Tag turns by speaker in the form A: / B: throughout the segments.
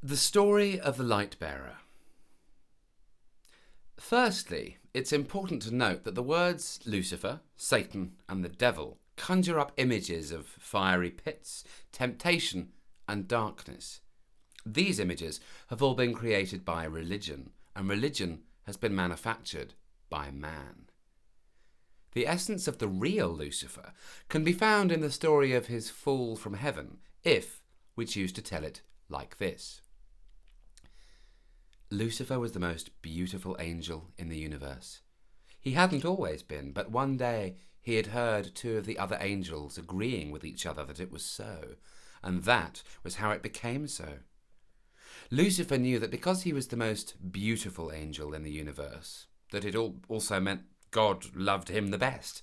A: The story of the light bearer. Firstly, it's important to note that the words Lucifer, Satan, and the devil conjure up images of fiery pits, temptation, and darkness. These images have all been created by religion, and religion has been manufactured by man. The essence of the real Lucifer can be found in the story of his fall from heaven, if we choose to tell it like this. Lucifer was the most beautiful angel in the universe. He hadn't always been, but one day he had heard two of the other angels agreeing with each other that it was so, and that was how it became so. Lucifer knew that because he was the most beautiful angel in the universe, that it also meant God loved him the best.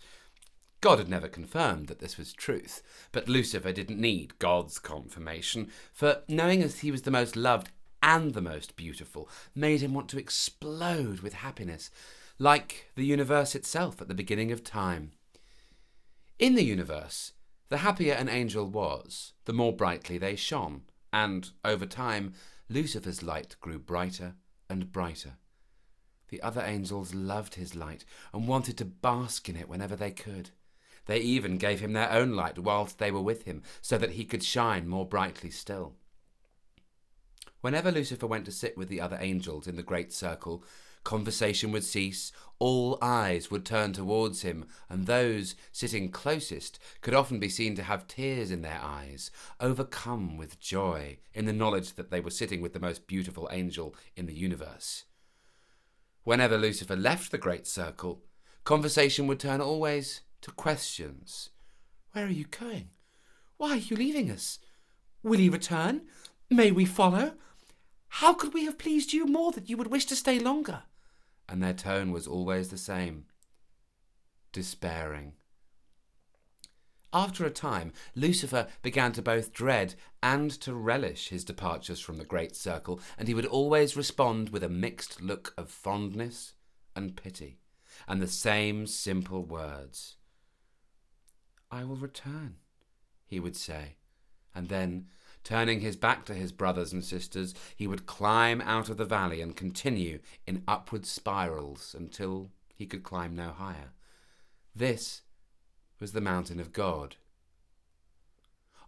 A: God had never confirmed that this was truth, but Lucifer didn't need God's confirmation, for knowing that he was the most loved and the most beautiful made him want to explode with happiness, like the universe itself at the beginning of time. In the universe, the happier an angel was, the more brightly they shone, and over time, Lucifer's light grew brighter and brighter. The other angels loved his light and wanted to bask in it whenever they could. They even gave him their own light whilst they were with him, so that he could shine more brightly still. Whenever Lucifer went to sit with the other angels in the great circle, conversation would cease, all eyes would turn towards him, and those sitting closest could often be seen to have tears in their eyes, overcome with joy in the knowledge that they were sitting with the most beautiful angel in the universe. Whenever Lucifer left the great circle, conversation would turn always to questions. Where are you going? Why are you leaving us? Will he return? May we follow? How could we have pleased you more that you would wish to stay longer? And their tone was always the same, despairing. After a time, Lucifer began to both dread and to relish his departures from the great circle, and he would always respond with a mixed look of fondness and pity, and the same simple words. "I will return," he would say, and then, turning his back to his brothers and sisters, he would climb out of the valley and continue in upward spirals until he could climb no higher. This was the mountain of God.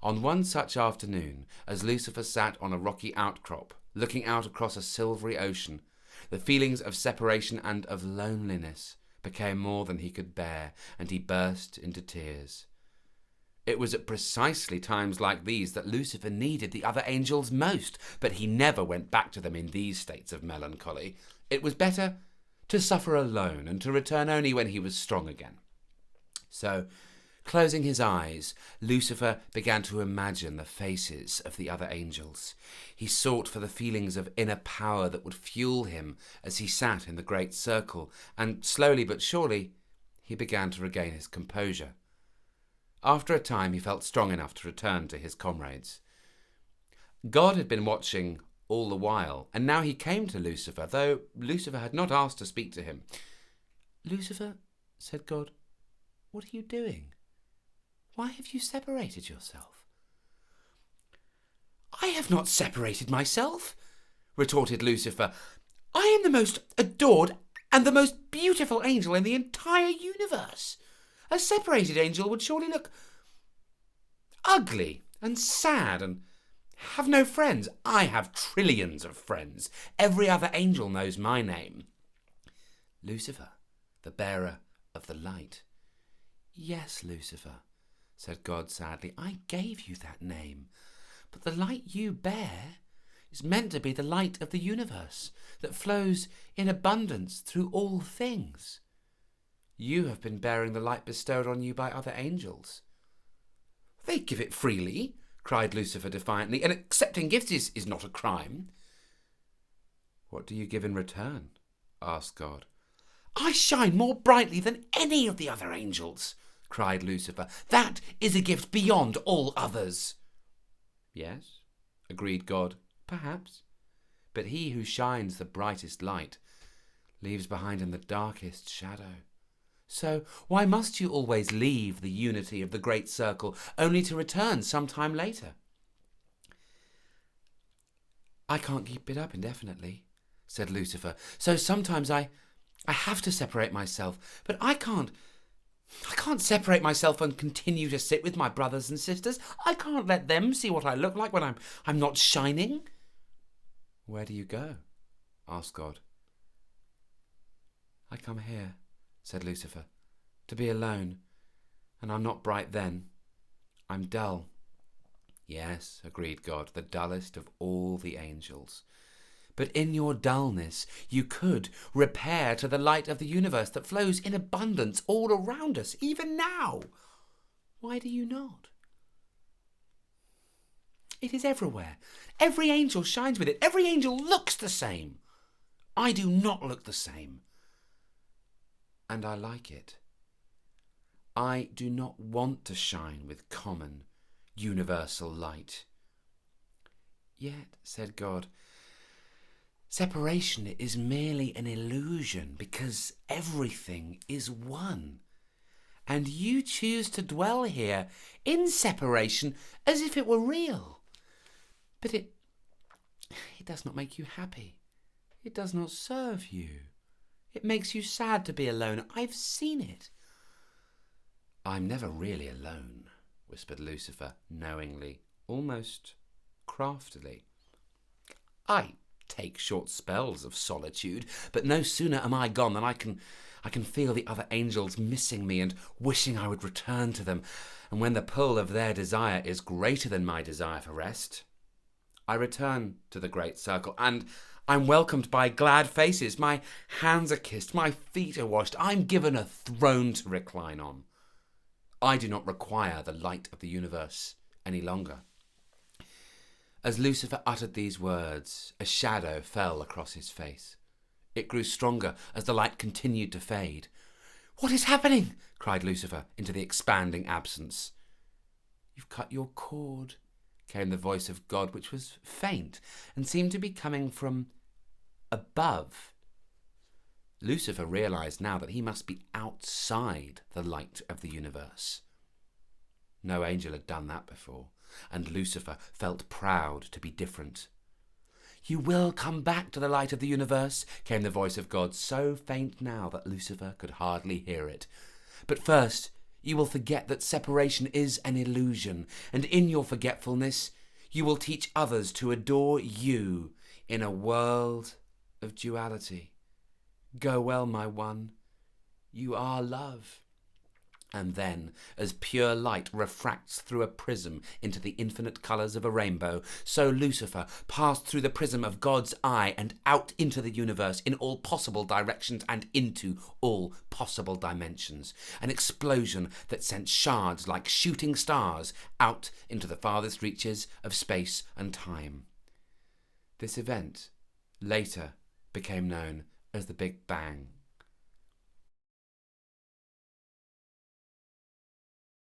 A: On one such afternoon, as Lucifer sat on a rocky outcrop, looking out across a silvery ocean, the feelings of separation and of loneliness became more than he could bear, and he burst into tears. It was at precisely times like these that Lucifer needed the other angels most, but he never went back to them in these states of melancholy. It was better to suffer alone and to return only when he was strong again. So, closing his eyes, Lucifer began to imagine the faces of the other angels. He sought for the feelings of inner power that would fuel him as he sat in the great circle, and slowly but surely he began to regain his composure. After a time, he felt strong enough to return to his comrades. God had been watching all the while, and now he came to Lucifer, though Lucifer had not asked to speak to him. "Lucifer," said God, "what are you doing? Why have you separated yourself?" "I have not separated myself," retorted Lucifer. "I am the most adored and the most beautiful angel in the entire universe. A separated angel would surely look ugly and sad and have no friends. I have trillions of friends. Every other angel knows my name. Lucifer, the bearer of the light." "Yes, Lucifer," said God sadly, "I gave you that name. But the light you bear is meant to be the light of the universe that flows in abundance through all things. You have been bearing the light bestowed on you by other angels." "They give it freely," cried Lucifer defiantly, "and accepting gifts is not a crime." "What do you give in return?" asked God. "I shine more brightly than any of the other angels," cried Lucifer. "That is a gift beyond all others." "Yes," agreed God, "perhaps. But he who shines the brightest light leaves behind him the darkest shadow. So why must you always leave the unity of the great circle only to return some time later?" I can't keep it up indefinitely, said Lucifer. So sometimes I have to separate myself, but I can't separate myself and continue to sit with my brothers and sisters. I can't let them see what I look like when I'm not shining. Where do you go? Asked God. I come here, said Lucifer, to be alone, and I'm not bright then. I'm dull. Yes, agreed God, the dullest of all the angels. But in your dullness you could repair to the light of the universe that flows in abundance all around us, even now. Why do you not? It is everywhere. Every angel shines with it. Every angel looks the same. I do not look the same. And I like it. I do not want to shine with common, universal light. Yet, said God, separation is merely an illusion because everything is one. And you choose to dwell here in separation as if it were real. But it does not make you happy. It does not serve you. It makes you sad to be alone. I've seen it. I'm never really alone, whispered Lucifer, knowingly, almost craftily. I take short spells of solitude, but no sooner am I gone than I can feel the other angels missing me and wishing I would return to them. And when the pull of their desire is greater than my desire for rest, I return to the great circle, and I'm welcomed by glad faces. My hands are kissed, my feet are washed. I'm given a throne to recline on. I do not require the light of the universe any longer. As Lucifer uttered these words, a shadow fell across his face. It grew stronger as the light continued to fade. What is happening? Cried Lucifer into the expanding absence. You've cut your cord, came the voice of God, which was faint and seemed to be coming from above. Lucifer realized now that he must be outside the light of the universe. No angel had done that before, and Lucifer felt proud to be different. You will come back to the light of the universe, came the voice of God, so faint now that Lucifer could hardly hear it. But first, you will forget that separation is an illusion, and in your forgetfulness, you will teach others to adore you in a world of duality. Go well, my one. You are love. And then, as pure light refracts through a prism into the infinite colours of a rainbow, so Lucifer passed through the prism of God's eye and out into the universe in all possible directions and into all possible dimensions. An explosion that sent shards like shooting stars out into the farthest reaches of space and time. This event later became known as the Big Bang.